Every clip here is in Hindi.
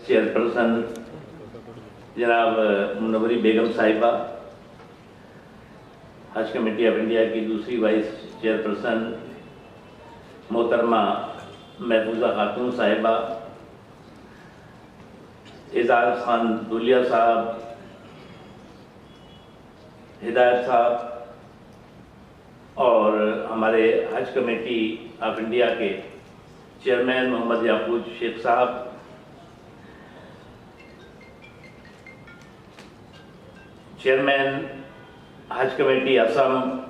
चेयरपर्सन जनाब मुनव्वरी बेगम साहिबा, हज कमेटी ऑफ इंडिया की दूसरी वाइस चेयरपर्सन मोहतरमा महफूजा खातून साहिबा, एजाज खान दुलिया साहब, हिदायत साहब और हमारे हज कमेटी ऑफ इंडिया के चेयरमैन मोहम्मद याकूब शेख साहब, चेयरमैन हज कमेटी असम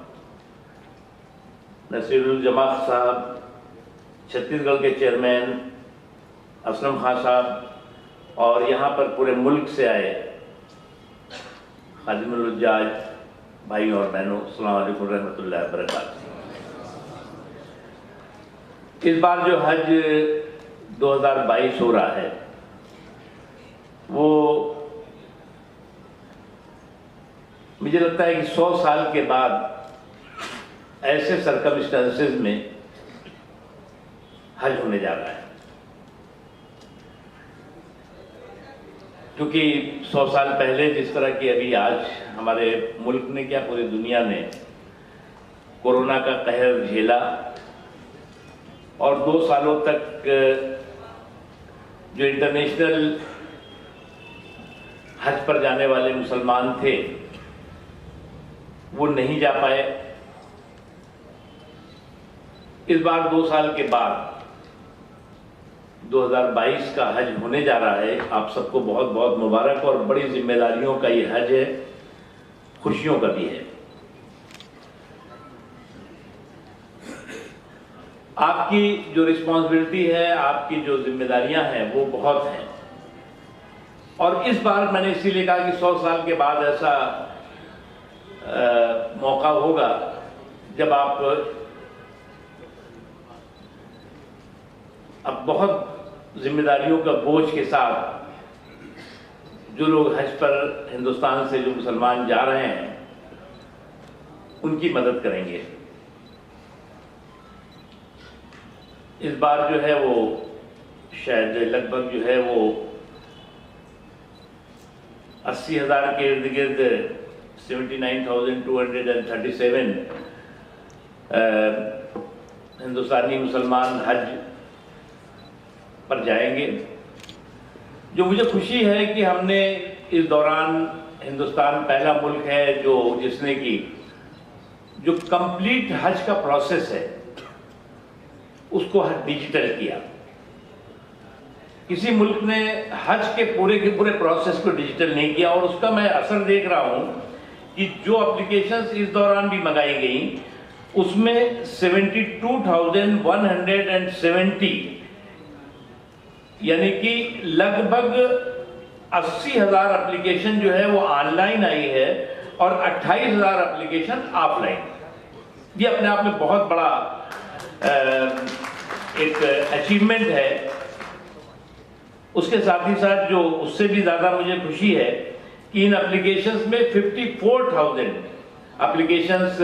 नसीरुल जमा साहब, छत्तीसगढ़ के चेयरमैन असलम खान साहब और यहाँ पर पूरे मुल्क से आए खादिमुल हुज्जाज भाई और बहनों, अस्सलाम वालेकुम रहमतुल्लाहि व बरकातहू। इस बार जो हज 2022 हो रहा है वो मुझे लगता है कि 100 साल के बाद ऐसे सर्कमस्टेंसेस में हज होने जा रहा है, क्योंकि 100 साल पहले जिस तरह की अभी आज हमारे मुल्क ने क्या पूरी दुनिया ने कोरोना का कहर झेला और 2 सालों तक जो इंटरनेशनल हज पर जाने वाले मुसलमान थे वो नहीं जा पाए। इस बार 2 साल के बाद 2022 का हज होने जा रहा है। आप सबको बहुत बहुत मुबारक और बड़ी जिम्मेदारियों का ये हज है, खुशियों का भी है। आपकी जो रिस्पॉन्सिबिलिटी है, आपकी जो जिम्मेदारियां हैं वो बहुत हैं और इस बार मैंने इसीलिए कहा कि 100 साल के बाद ऐसा मौका होगा जब आप अब बहुत जिम्मेदारियों का बोझ के साथ जो लोग हज पर हिंदुस्तान से जो मुसलमान जा रहे हैं उनकी मदद करेंगे। इस बार जो है वो शायद लगभग जो है वो 80,000 के इर्द गिर्द 79,237 हिंदुस्तानी मुसलमान हज पर जाएंगे। जो मुझे खुशी है कि हमने इस दौरान, हिंदुस्तान पहला मुल्क है जिसने की जो कंप्लीट हज का प्रोसेस है उसको डिजिटल किया। किसी मुल्क ने हज के पूरे प्रोसेस को डिजिटल नहीं किया और उसका मैं असर देख रहा हूं कि जो एप्लीकेशंस इस दौरान भी मंगाई गई उसमें 72,170 यानी कि लगभग 80,000 एप्लीकेशन जो है वो ऑनलाइन आई है और 28,000 एप्लीकेशन ऑफलाइन। ये अपने आप में बहुत बड़ा एक अचीवमेंट है। उसके साथ ही साथ जो उससे भी ज़्यादा मुझे खुशी है कि इन एप्लीकेशंस में 54,000 एप्लीकेशंस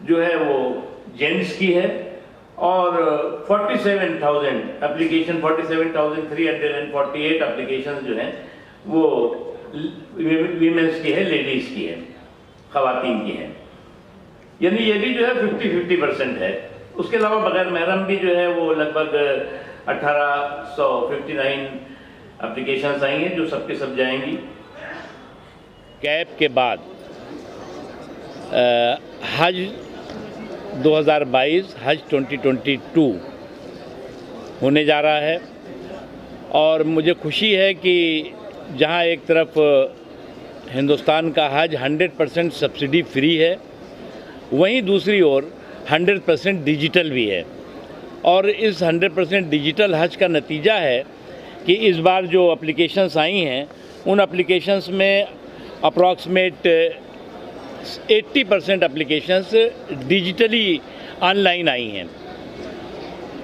जो है वो जेंट्स की है और 47,348 एप्लीकेशंस जो हैं वो वीमेंस की है, लेडीज़ की है, ख़वातीन की हैं। यानी ये भी जो है 50-50% है। उसके अलावा बगैर महरम भी जो है वो लगभग 1859 एप्लीकेशंस आई हैं जो सबके सब जाएंगी। गैप के बाद हज 2022 हज 2022 होने जा रहा है और मुझे खुशी है कि जहां एक तरफ हिंदुस्तान का हज 100% सब्सिडी फ्री है, वहीं दूसरी ओर 100% डिजिटल भी है। और इस 100% डिजिटल हज का नतीजा है कि इस बार जो एप्लीकेशंस आई हैं उन एप्लीकेशंस में अप्रॉक्सीमेट 80% एप्लीकेशंस डिजिटली ऑनलाइन आई हैं।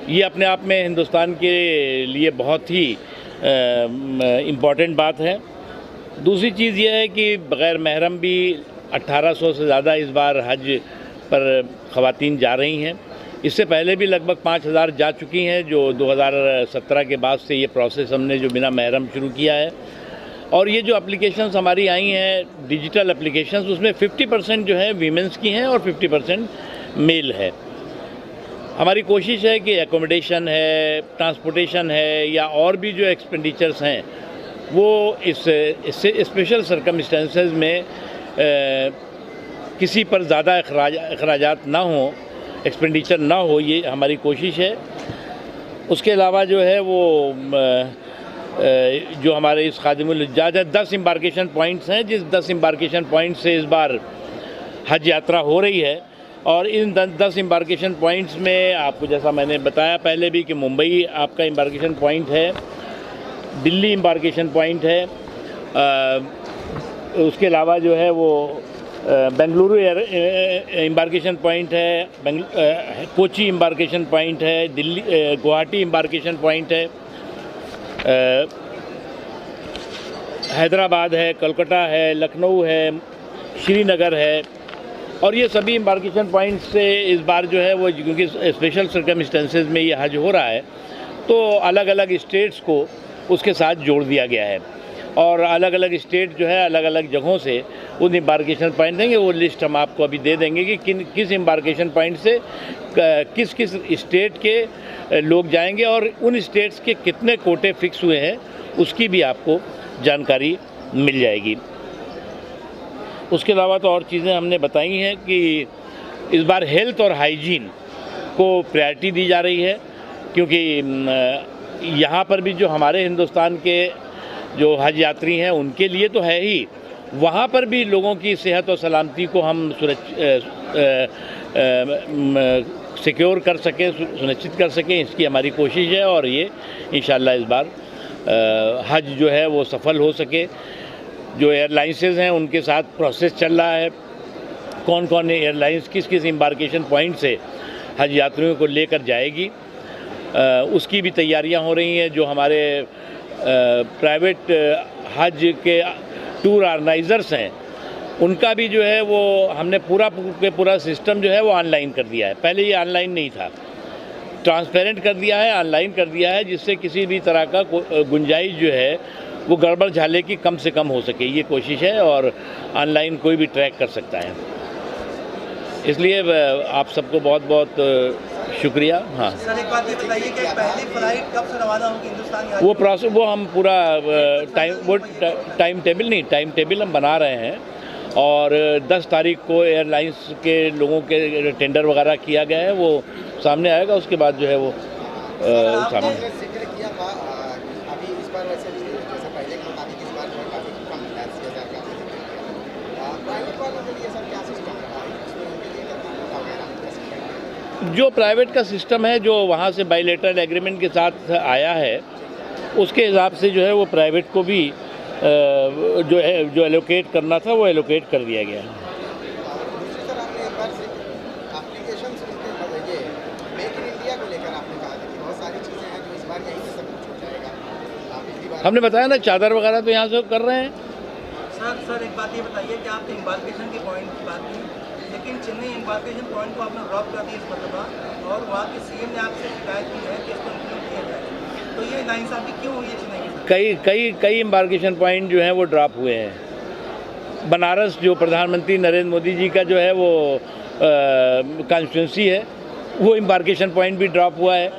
ये अपने आप में हिंदुस्तान के लिए बहुत ही इम्पॉर्टेंट बात है। दूसरी चीज़ ये है कि बग़ैर महरम भी 1800 से ज़्यादा इस बार हज पर ख़वातीन जा रही हैं। इससे पहले भी लगभग 5000 जा चुकी हैं, जो 2017 के बाद से ये प्रोसेस हमने जो बिना महरम शुरू किया है। और ये जो एप्लीकेशंस हमारी आई हैं डिजिटल एप्लीकेशंस, उसमें 50% जो है वीमेंस की हैं और 50% मेल है। हमारी कोशिश है कि एकोमोडेशन है, ट्रांसपोर्टेशन है या और भी जो एक्सपेंडिचर्स हैं वो इससे स्पेशल सर्कमस्टेंसेस में किसी पर ज़्यादा अखराजात ना हो, एक्सपेंडिचर ना हो, ये हमारी कोशिश है। उसके अलावा जो है वो जो हमारे इस खादिमुल हुज्जाज है 10 एम्बार्केशन पॉइंट्स हैं, जिस 10 एम्बार्केशन पॉइंट से इस बार हज यात्रा हो रही है। और इन 10 एम्बार्केशन पॉइंट्स में आपको जैसा मैंने बताया पहले भी कि मुंबई आपका एम्बार्केशन पॉइंट है, दिल्ली एम्बार्केशन पॉइंट है, उसके अलावा जो है वो बेंगलुरु एम्बार्केशन पॉइंट है, कोची एम्बार्केशन पॉइंट है, दिल्ली गुवाहाटी एम्बार्केशन पॉइंट है, हैदराबाद है, कोलकाता है, लखनऊ है, श्रीनगर है। और ये सभी एम्बार्केशन पॉइंट से इस बार जो है वो क्योंकि स्पेशल सर्कमस्टेंसेस में ये हज हो रहा है तो अलग अलग स्टेट्स को उसके साथ जोड़ दिया गया है। और अलग अलग स्टेट जो है अलग अलग जगहों से उन एम्बार्केशन पॉइंट देंगे। वो लिस्ट हम आपको अभी दे देंगे कि किस एम्बार्केशन पॉइंट से किस किस स्टेट के लोग जाएंगे और उन स्टेट्स के कितने कोटे फिक्स हुए हैं उसकी भी आपको जानकारी मिल जाएगी। उसके अलावा तो और चीज़ें हमने बताई हैं कि इस बार हेल्थ और हाइजीन को प्रायोरिटी दी जा रही है, क्योंकि यहाँ पर भी जो हमारे हिंदुस्तान के जो हज यात्री हैं उनके लिए तो है ही, वहाँ पर भी लोगों की सेहत और सलामती को हम सिक्योर कर सकें, सुनिश्चित कर सकें, इसकी हमारी कोशिश है। और ये इंशाअल्लाह इस बार हज जो है वो सफल हो सके। जो एयरलाइंसेज हैं उनके साथ प्रोसेस चल रहा है, कौन कौन एयरलाइंस किस किस एम्बार्केशन पॉइंट से हज यात्रियों को लेकर जाएगी, उसकी भी तैयारियां हो रही हैं। जो हमारे प्राइवेट हज के टूर ऑर्गेनाइजर्स हैं उनका भी जो है वो हमने पूरा सिस्टम जो है वो ऑनलाइन कर दिया है। पहले ये ऑनलाइन नहीं था, ट्रांसपेरेंट कर दिया है, ऑनलाइन कर दिया है, जिससे किसी भी तरह का गुंजाइश जो है वो गड़बड़ झाले की कम से कम हो सके, ये कोशिश है। और ऑनलाइन कोई भी ट्रैक कर सकता है। इसलिए आप सबको बहुत बहुत शुक्रिया। हाँ सर, एक बात ये बताइए कि पहली फ्लाइट कब से रवाना होगी हिंदुस्तान? वो प्रोसेस वो हम पूरा टाइम टेबल हम बना रहे हैं और 10 तारीख को एयरलाइंस के लोगों के टेंडर वगैरह किया गया है, वो सामने आएगा। उसके बाद जो है वो सामने जो प्राइवेट का सिस्टम है, जो वहाँ से बायलैटरल एग्रीमेंट के साथ आया है, उसके हिसाब से जो है वो प्राइवेट को भी जो एलोकेट करना था वो एलोकेट कर दिया गया है। हमने बताया ना, चादर वगैरह तो यहाँ से कर रहे हैं। सर एक बात ये बताइए कि आपने एम्बार्केशन के पॉइंट की बात की, लेकिन चेन्नई एम्बार्केशन पॉइंट को आपने ड्रॉप कर दिया इस मरतबा, और वहाँ के सीएम ने आपसे शिकायत की है कि इसको इंक्लूड किया जाए, तो ये नाइंसाफी क्यों हुई है चेन्नई? कई एम्बार्केशन पॉइंट जो हैं वो ड्रॉप हुए हैं। बनारस जो प्रधानमंत्री नरेंद्र मोदी जी का जो है वो कॉन्स्टिट्यूंसी है, वो एम्बार्केशन पॉइंट भी ड्रॉप हुआ है।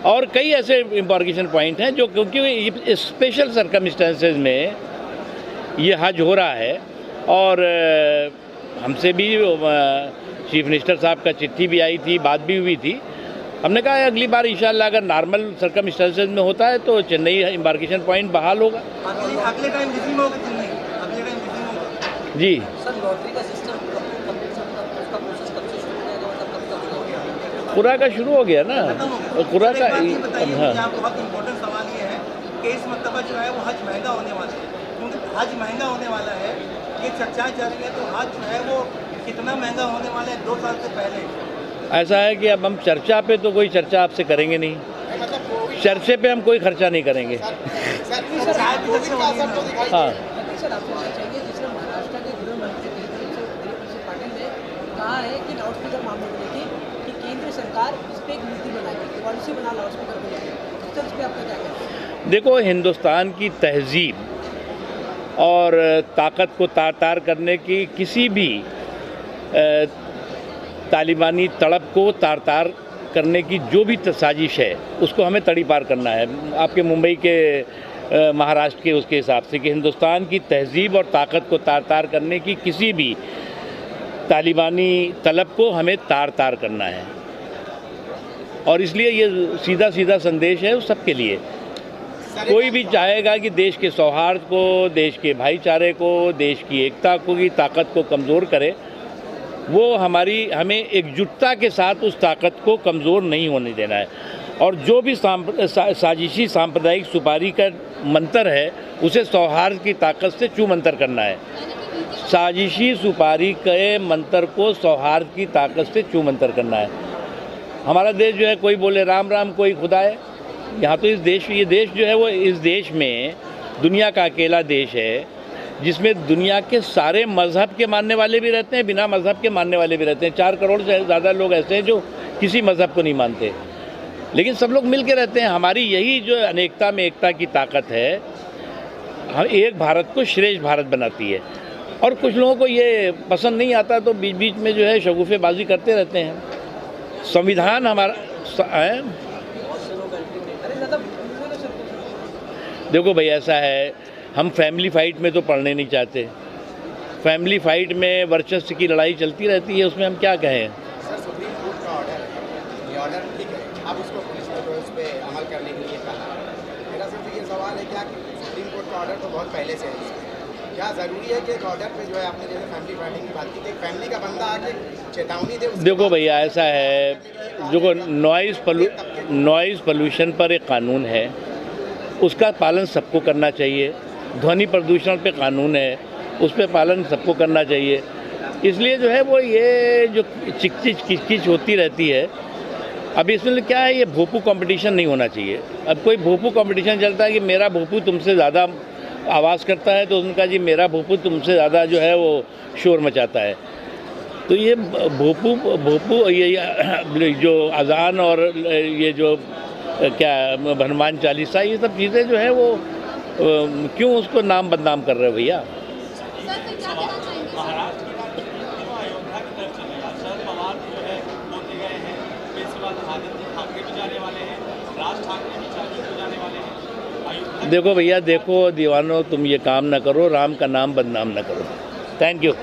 और कई ऐसे एम्बार्केशन पॉइंट हैं जो क्योंकि स्पेशल सर्कमस्टेंसेज में ये हज हो रहा है। और हमसे भी चीफ मिनिस्टर साहब का चिट्ठी भी आई थी, बात भी हुई थी। हमने कहा अगली बार इंशाअल्लाह अगर नॉर्मल सर्कमस्टेंसेज में होता है तो चेन्नई एम्बार्केशन पॉइंट बहाल होगा। अगले टाइम बिजी में होगा चेन्नई, अगले टाइम बिजी में होगा। जी सर, लॉटरी का सिस्टम पूरा का शुरू हो गया ना, पूरा का। हाँ, बहुत इम्पोर्टेंट सवाल ये है कि इस मरतबा जो है वो हज महंगा होने वाला है। क्योंकि हज महंगा होने वाला है, ये चर्चाएं चल रही है, तो हज जो है वो कितना महंगा होने वाला है 2 साल से पहले। ऐसा है कि अब हम चर्चा पे तो कोई चर्चा आपसे करेंगे नहीं, चर्चे पे हम कोई खर्चा नहीं करेंगे। हाँ सर, आपको चाहिए जिसने महाराष्ट्र के गृह मंत्री दिलीप पाटिल ने कहा है कि लाउडस्पीकर मामले को लेकर कि केंद्र सरकार इस पर एक नीति बनाएगी, पॉलिसी बना लाउडस्पीकर को लेकर, तो इस पर आपका क्या कहना है? देखो, हिंदुस्तान की तहजीब और ताकत को तार-तार करने की किसी भी तालिबानी तड़प को तार-तार करने की जो भी साजिश है उसको हमें तड़ी पार करना है। आपके मुंबई के महाराष्ट्र के उसके हिसाब से कि हिंदुस्तान की तहजीब और ताकत को तार-तार करने की किसी भी तालिबानी तलब को हमें तार-तार करना है, और इसलिए ये सीधा सीधा संदेश है उस सबके लिए। कोई भी चाहेगा कि देश के सौहार्द को, देश के भाईचारे को, देश की एकता को, की ताकत को कमज़ोर करे, वो हमें एकजुटता के साथ उस ताकत को कमज़ोर नहीं होने देना है। और जो भी साजिशी सांप्रदायिक सुपारी का मंत्र है उसे सौहार्द की ताकत से चूमंतर करना है। साजिशी सुपारी के मंत्र को सौहार्द की ताकत से चूमंतर करना है। हमारा देश जो है, कोई बोले राम राम, कोई खुदा है। यहाँ तो ये देश जो है वो इस देश में दुनिया का अकेला देश है जिसमें दुनिया के सारे मज़हब के मानने वाले भी रहते हैं, बिना मज़हब के मानने वाले भी रहते हैं। 4 करोड़ से ज़्यादा लोग ऐसे हैं जो किसी मज़हब को नहीं मानते, लेकिन सब लोग मिल के रहते हैं। हमारी यही जो अनेकता में एकता की ताकत है, हम एक भारत को श्रेष्ठ भारत बनाती है। और कुछ लोगों को ये पसंद नहीं आता तो बीच बीच में जो है शगुफेबाजी करते रहते हैं। संविधान हमारा है। देखो भाई, ऐसा है, हम फैमिली फाइट में तो पढ़ने नहीं चाहते। फैमिली फाइट में वर्चस्व की लड़ाई चलती रहती है, उसमें हम क्या कहें। सर, सुप्रीम कोर्ट का ऑर्डर है, ये ऑर्डर ठीक है, अब उसको पुलिस ने तो उस पर अमल करने के लिए कहा। मेरा सिर्फ ये सवाल है क्या कि सुप्रीम कोर्ट का ऑर्डर तो बहुत पहले से है, क्या ज़रूरी है कि एक ऑर्डर पे जो है आपने जैसे फैमिली फाइटिंग की बात की, एक फैमिली का बंदा आके चेतावनी दे? देखो भैया, ऐसा है, जो नॉइज़ पोल्यूशन पर एक कानून है, उसका पालन सबको करना चाहिए। ध्वनि प्रदूषण पे कानून है, उस पर पालन सबको करना चाहिए। इसलिए जो है वो ये जो किच होती रहती है, अब इसमें क्या है, ये भोपू कंपटीशन नहीं होना चाहिए। अब कोई भोपू कंपटीशन चलता है कि मेरा भोपू तुमसे ज़्यादा आवाज़ करता है, तो उनका जी मेरा भोपू तुमसे ज़्यादा जो है वो शोर मचाता है। तो ये भोपू ये जो अज़ान और ये जो क्या हनुमान चालीसा, ये सब चीज़ें जो है वो क्यों उसको नाम बदनाम कर रहे हो भैया। देखो भैया, देखो दीवानों, तुम ये काम ना करो, राम का नाम बदनाम ना करो। Thank you.